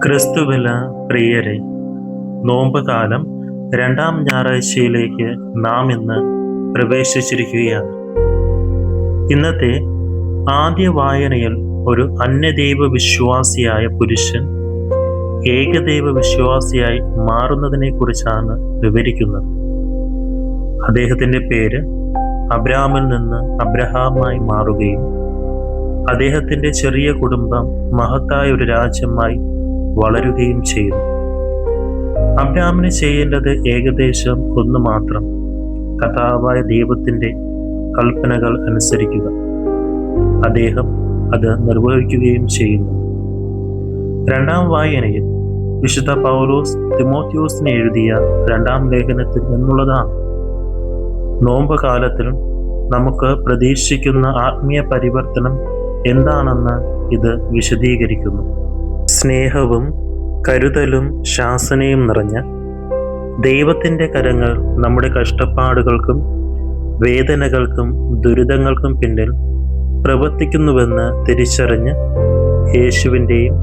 ക്രിസ്തുവില പ്രിയരെ, നോമ്പ് കാലം രണ്ടാം ഞായറാഴ്ചയിലേക്ക് നാം ഇന്ന് പ്രവേശിച്ചിരിക്കുകയാണ്. ഇന്നത്തെ ആദ്യ വായനയിൽ ഒരു അന്യദൈവ വിശ്വാസിയായ പുരുഷൻ ഏകദൈവ വിശ്വാസിയായി മാറുന്നതിനെ കുറിച്ചാണ് വിവരിക്കുന്നത്. അദ്ദേഹത്തിൻ്റെ പേര് അബ്രാമിൽ നിന്ന് അബ്രഹാമായി മാറുകയും അദ്ദേഹത്തിൻ്റെ ചെറിയ കുടുംബം മഹത്തായ ഒരു രാജ്യമായി വളരുകയും ചെയ്തു. അബ്രാമിന് ചെയ്യേണ്ടത് ഏകദേശം ഒന്ന് മാത്രം: കർത്താവായ ദൈവത്തിൻ്റെ കൽപ്പനകൾ അനുസരിക്കുക. അദ്ദേഹം അത് നിർവഹിക്കുകയും ചെയ്യുന്നു. രണ്ടാം വായനയിൽ വിശുദ്ധ പൗലോസ് തിമോത്തിയോസിന് എഴുതിയ രണ്ടാം ലേഖനത്തിൽ നിന്നുള്ളതാണ്. നോമ്പ് കാലത്തിൽ നമുക്ക് പ്രതീക്ഷിക്കുന്ന ആത്മീയ പരിവർത്തനം എന്താണെന്ന് ഇത് വിശദീകരിക്കുന്നു. സ്നേഹവും കരുതലും ശാസനയും നിറഞ്ഞ ദൈവത്തിൻ്റെ കരങ്ങൾ നമ്മുടെ കഷ്ടപ്പാടുകൾക്കും വേദനകൾക്കും ദുരിതങ്ങൾക്കും പിന്നിൽ പ്രവർത്തിക്കുന്നുവെന്ന് തിരിച്ചറിഞ്ഞ് യേശുവിൻ്റെയും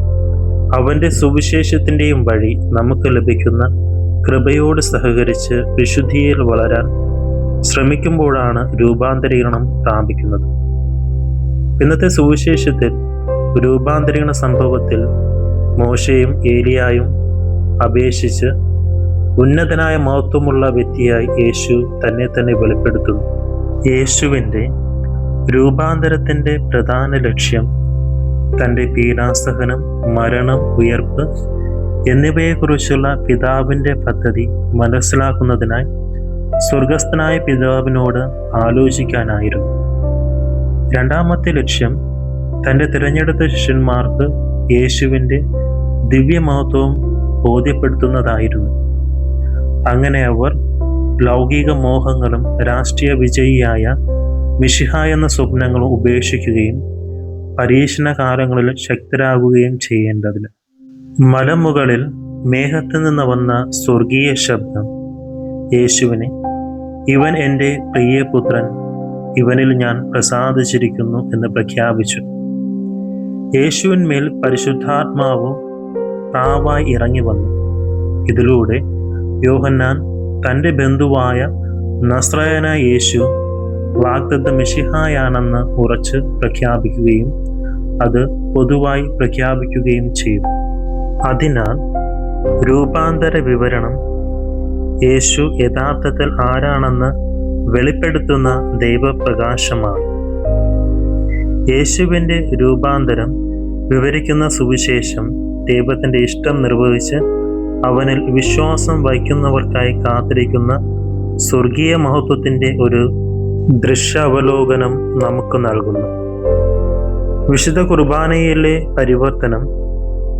അവൻ്റെ സുവിശേഷത്തിൻ്റെയും വഴി നമുക്ക് ലഭിക്കുന്ന കൃപയോട് സഹകരിച്ച് വിശുദ്ധിയിൽ വളരാൻ ശ്രമിക്കുമ്പോഴാണ് രൂപാന്തരീകരണം പ്രാപിക്കുന്നത്. ഇന്നത്തെ സുവിശേഷത്തിൽ രൂപാന്തരീകരണ സംഭവത്തിൽ മോശയും ഏലിയായും അപേക്ഷിച്ച് ഉന്നതനായ മഹത്വമുള്ള വ്യക്തിയായി യേശു തന്നെ വെളിപ്പെടുത്തുന്നു. യേശുവിൻ്റെ രൂപാന്തരത്തിൻ്റെ പ്രധാന ലക്ഷ്യം തൻ്റെ പീഡാസഹനം, മരണം, ഉയർപ്പ് എന്നിവയെക്കുറിച്ചുള്ള പിതാവിൻ്റെ പദ്ധതി മനസ്സിലാക്കുന്നതിനായി സ്വർഗസ്ഥനായ പിതാവിനോട് ആലോചിക്കാനായിരുന്നു. രണ്ടാമത്തെ ലക്ഷ്യം തൻ്റെ തിരഞ്ഞെടുത്ത ശിഷ്യന്മാർക്ക് യേശുവിൻ്റെ ദിവ്യമഹത്വം ബോധ്യപ്പെടുത്തുന്നതായിരുന്നു. അങ്ങനെ അവർ ലൗകിക മോഹങ്ങളും രാഷ്ട്രീയ വിജയിയായ മിശിഹ എന്ന സ്വപ്നങ്ങളും ഉപേക്ഷിക്കുകയും പരീക്ഷണ കാലങ്ങളിൽ ശക്തരാകുകയും ചെയ്യേണ്ടതിന്. മലമുകളിൽ മേഘത്തിൽ നിന്ന് വന്ന സ്വർഗീയ ശബ്ദം യേശുവിനെ "ഇവൻ എൻ്റെ പ്രിയപുത്രൻ, ഇവനിൽ ഞാൻ പ്രസാദിച്ചിരിക്കുന്നു" എന്ന് പ്രഖ്യാപിച്ചു. യേശുവിന്മേൽ പരിശുദ്ധാത്മാവ് പ്രാവായി ഇറങ്ങി വന്നു. ഇതിലൂടെ യോഹന്നാൻ തൻ്റെ ബന്ധുവായ നസ്രായനായ യേശു വാഗ്ദത്ത മിശിഹായാണെന്ന് ഉറച്ച് പ്രഖ്യാപിക്കുകയും അത് പൊതുവായി പ്രഖ്യാപിക്കുകയും ചെയ്തു. അതിനാൽ രൂപാന്തര വിവരണം യേശു യഥാർത്ഥത്തിൽ ആരാണെന്ന് വെളിപ്പെടുത്തുന്ന ദൈവപ്രകാശമാണ്. യേശുവിൻ്റെ രൂപാന്തരം വിവരിക്കുന്ന സുവിശേഷം ദൈവത്തിൻ്റെ ഇഷ്ടം നിർവഹിച്ച് അവനിൽ വിശ്വാസം വയ്ക്കുന്നവർക്കായി കാത്തിരിക്കുന്ന സ്വർഗീയ മഹത്വത്തിൻ്റെ ഒരു ദൃശ്യാവലോകനം നമുക്ക് നൽകുന്നു. വിശുദ്ധ കുർബാനയിലെ പരിവർത്തനം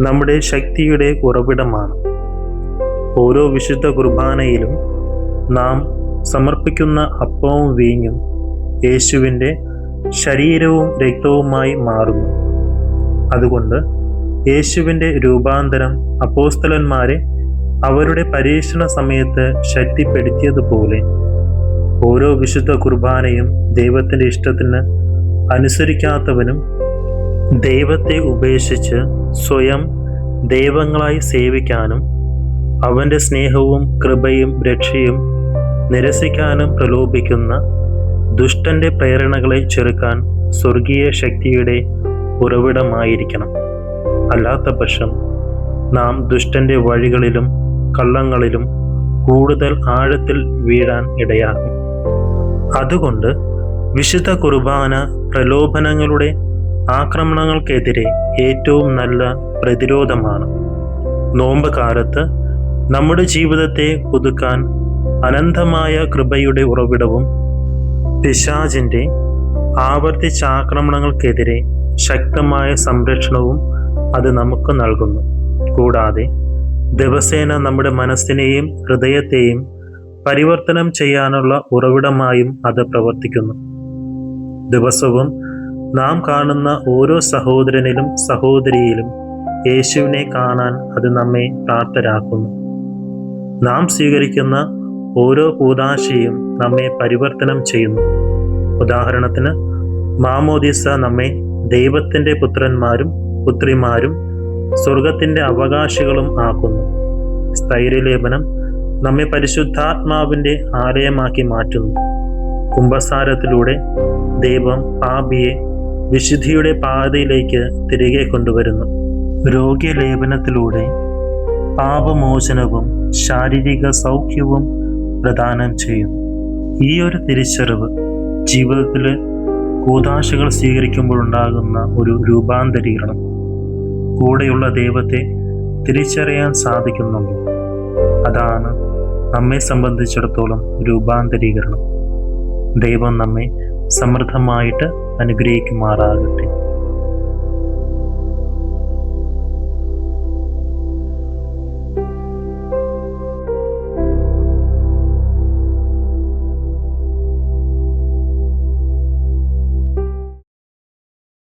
നമ്മുടെ ശക്തിയുടെ ഉറവിടമാണ്. ഓരോ വിശുദ്ധ കുർബാനയിലും നാം സമർപ്പിക്കുന്ന അപ്പവും വീഞ്ഞും യേശുവിൻ്റെ ശരീരവും രക്തവുമായി മാറുന്നു. അതുകൊണ്ട് യേശുവിൻ്റെ രൂപാന്തരം അപ്പോസ്തലന്മാരെ അവരുടെ പരീക്ഷണ സമയത്ത് ശക്തിപ്പെടുത്തിയതുപോലെ ഓരോ വിശുദ്ധ കുർബാനയും ദൈവത്തിൻ്റെ ഇഷ്ടത്തിന് അനുസരിക്കാത്തവനും ദൈവത്തെ ഉപേക്ഷിച്ച് സ്വയം ദൈവങ്ങളായി സേവിക്കാനും അവൻ്റെ സ്നേഹവും കൃപയും രക്ഷയും നിരസിക്കാനും പ്രലോഭിക്കുന്ന ദുഷ്ടൻ്റെ പ്രേരണകളെ ചെറുക്കാൻ സ്വർഗീയ ശക്തിയുടെ ഉറവിടമായിരിക്കണം. അല്ലാത്ത പക്ഷം നാം ദുഷ്ടൻ്റെ വഴികളിലും കള്ളങ്ങളിലും കൂടുതൽ ആഴത്തിൽ വീഴാൻ ഇടയാകും. അതുകൊണ്ട് വിശുദ്ധ കുർബാന പ്രലോഭനങ്ങളുടെ ആക്രമണങ്ങൾക്കെതിരെ ഏറ്റവും നല്ല പ്രതിരോധമാണ്. നോമ്പ് കാലത്ത് നമ്മുടെ ജീവിതത്തെ പുതുക്കാൻ അനന്തമായ കൃപയുടെ ഉറവിടവും പിശാചിൻ്റെ ആവർത്തിച്ച ആക്രമണങ്ങൾക്കെതിരെ ശക്തമായ സംരക്ഷണവും അത് നമുക്ക് നൽകുന്നു. കൂടാതെ ദിവസേന നമ്മുടെ മനസ്സിനെയും ഹൃദയത്തെയും പരിവർത്തനം ചെയ്യാനുള്ള ഉറവിടമായും അത് പ്രവർത്തിക്കുന്നു. ദിവസവും നാം കാണുന്ന ഓരോ സഹോദരനിലും സഹോദരിയിലും യേശുവിനെ കാണാൻ അത് നമ്മെ പ്രാപ്തരാക്കുന്നു. നാം സ്വീകരിക്കുന്ന ഓരോ കൂദാശയും നമ്മെ പരിവർത്തനം ചെയ്യുന്നു. ഉദാഹരണത്തിന്, മാമോദീസ നമ്മെ ദൈവത്തിൻ്റെ പുത്രന്മാരും പുത്രിമാരും സ്വർഗത്തിൻ്റെ അവകാശികളും ആക്കുന്നു. സ്ഥൈര്യലേപനം നമ്മെ പരിശുദ്ധാത്മാവിൻ്റെ ആലയമാക്കി മാറ്റുന്നു. കുമ്പസാരത്തിലൂടെ ദൈവം പാപിയെ വിശുദ്ധിയുടെ പാതയിലേക്ക് തിരികെ കൊണ്ടുവരുന്നു. രോഗ്യലേപനത്തിലൂടെ പാപമോചനവും ശാരീരിക സൗഖ്യവും പ്രദാനം ചെയ്യുന്നു. ഈ ഒരു തിരിച്ചറിവ് ജീവിതത്തിൽ കൂദാശകൾ സ്വീകരിക്കുമ്പോഴുണ്ടാകുന്ന ഒരു രൂപാന്തരീകരണം, കൂടെയുള്ള ദൈവത്തെ തിരിച്ചറിയാൻ സാധിക്കുന്നുണ്ട്. അതാണ് നമ്മെ സംബന്ധിച്ചിടത്തോളം രൂപാന്തരീകരണം. ദൈവം നമ്മെ സമൃദ്ധമായിട്ട് അനുഗ്രഹിക്കുമാറാകട്ടെ.